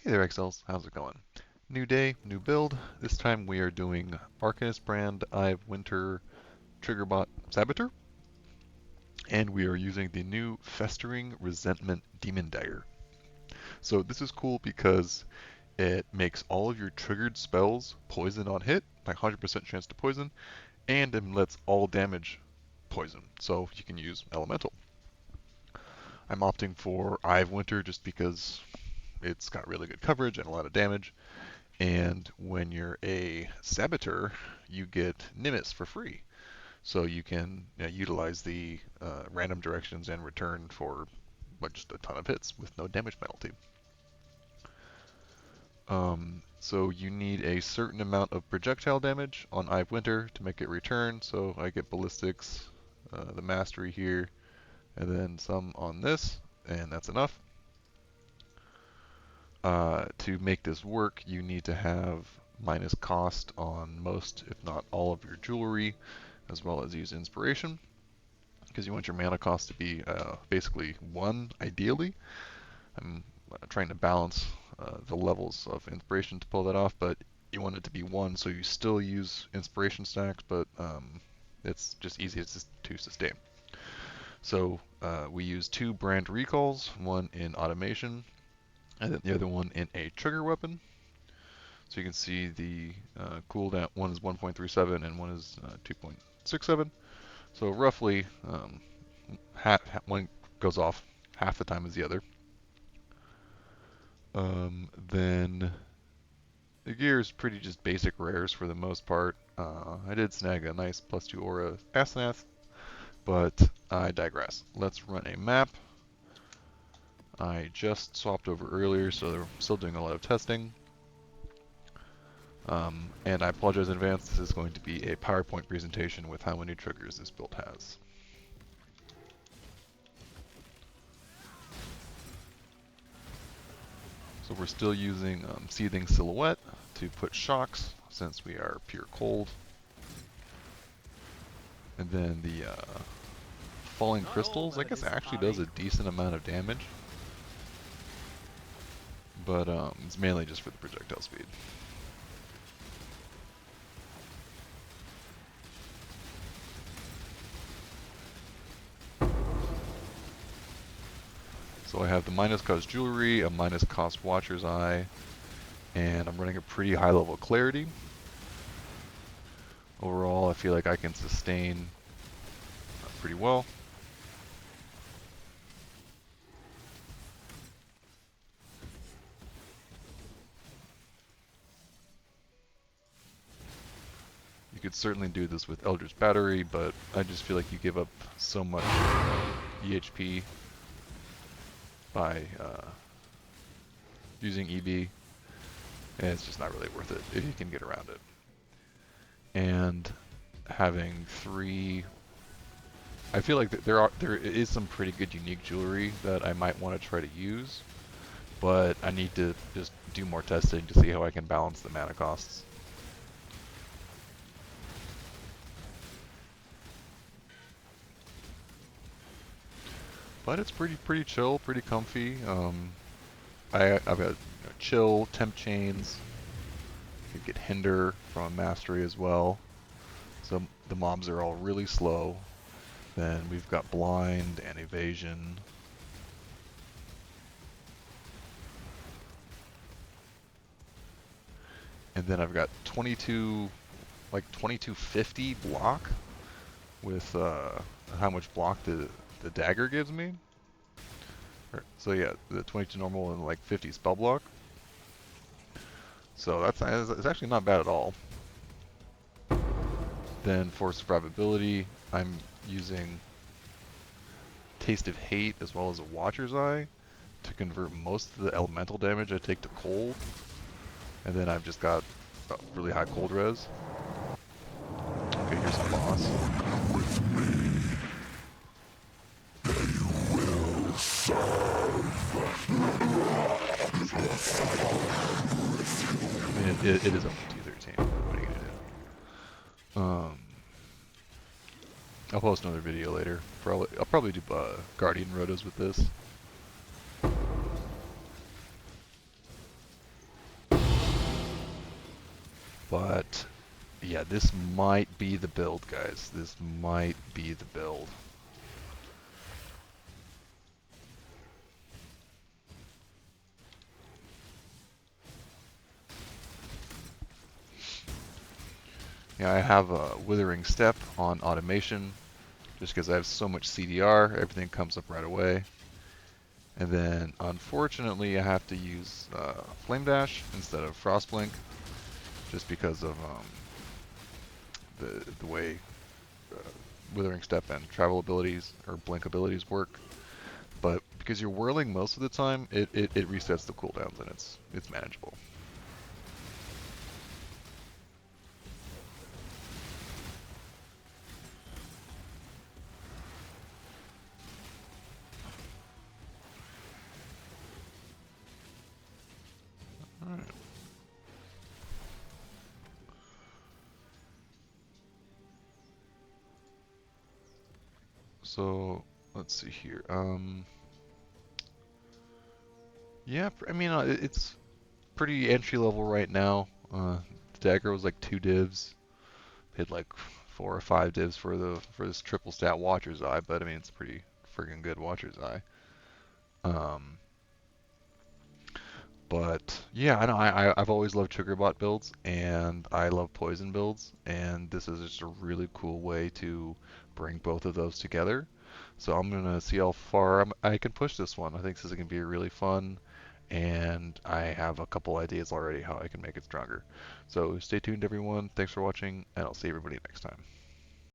Hey there, XLs. How's it going? New day, new build. This time we are doing Arcanist brand Ive Winter Triggerbot Saboteur, and we are using the new Festering Resentment Demon Dagger. So this is cool because it makes all of your triggered spells poison on hit, like 100% chance to poison, and it lets all damage poison. So you can use Elemental. I'm opting for Ive Winter just because it's got really good coverage and a lot of damage. And when you're a Saboteur, you get Nimbus for free. So you can utilize the random directions and return for just a ton of hits with no damage penalty. So you need a certain amount of projectile damage on Ive Winter to make it return. So I get Ballistics, the Mastery here, and then some on this, and that's enough. To make this work, you need to have minus cost on most, if not all, of your jewelry, as well as use inspiration, because you want your mana cost to be basically 1, ideally. I'm trying to balance the levels of inspiration to pull that off, but you want it to be 1, so you still use inspiration stacks, but it's just easy to sustain. So we use 2 brand recalls, one in automation, and then the other one in a trigger weapon. So you can see the cooldown, one is 1.37 and one is 2.67. So roughly one goes off half the time as the other. Then the gear is pretty just basic rares for the most part. I did snag a nice +2 aura Asenath, but I digress. Let's run a map. I just swapped over earlier, so they're still doing a lot of testing. And I apologize in advance, this is going to be a PowerPoint presentation with how many triggers this build has. So we're still using Seething Silhouette to put shocks, since we are pure cold. And then the Falling Crystals, I guess actually does a decent amount of damage. But it's mainly just for the projectile speed. So I have the minus cost jewelry, a minus cost Watcher's Eye, and I'm running a pretty high level clarity. Overall, I feel like I can sustain pretty well. You could certainly do this with Eldritch Battery, but I just feel like you give up so much EHP by using EB, and it's just not really worth it if you can get around it. And having 3, I feel like there is some pretty good unique jewelry that I might want to try to use, but I need to just do more testing to see how I can balance the mana costs. But it's pretty chill, pretty comfy. I've got chill, temp chains. You get hinder from a mastery as well. So the mobs are all really slow. Then we've got blind and evasion. And then I've got 2250 block with how much block the dagger gives me. So yeah, the 22 normal and like 50 spell block. So it's actually not bad at all. Then for survivability, I'm using Taste of Hate as well as a Watcher's Eye to convert most of the elemental damage I take to cold. And then I've just got really high cold res. Okay, here's a boss. I mean, it is up to 213. What are you gonna do? I'll post another video later. I'll probably do Guardian rotos with this. But yeah, this might be the build, guys. This might be the build. Yeah, I have a Withering Step on automation, just because I have so much CDR, everything comes up right away. And then, unfortunately, I have to use Flame Dash instead of Frostblink, just because of the way uh, Withering Step and travel abilities or blink abilities work. But because you're whirling most of the time, it resets the cooldowns and it's manageable. Alright. So let's see here. Yeah, I mean it's pretty entry level right now. The dagger was like 2 divs. Paid like 4 or 5 divs for this triple stat Watcher's Eye, but I mean it's pretty friggin' good Watcher's Eye. Um, but yeah, I know I've always loved Triggerbot builds and I love poison builds, and this is just a really cool way to bring both of those together. So I'm gonna see how far I can push this one. I think this is gonna be really fun, and I have a couple ideas already how I can make it stronger. So stay tuned, everyone. Thanks for watching, and I'll see everybody next time.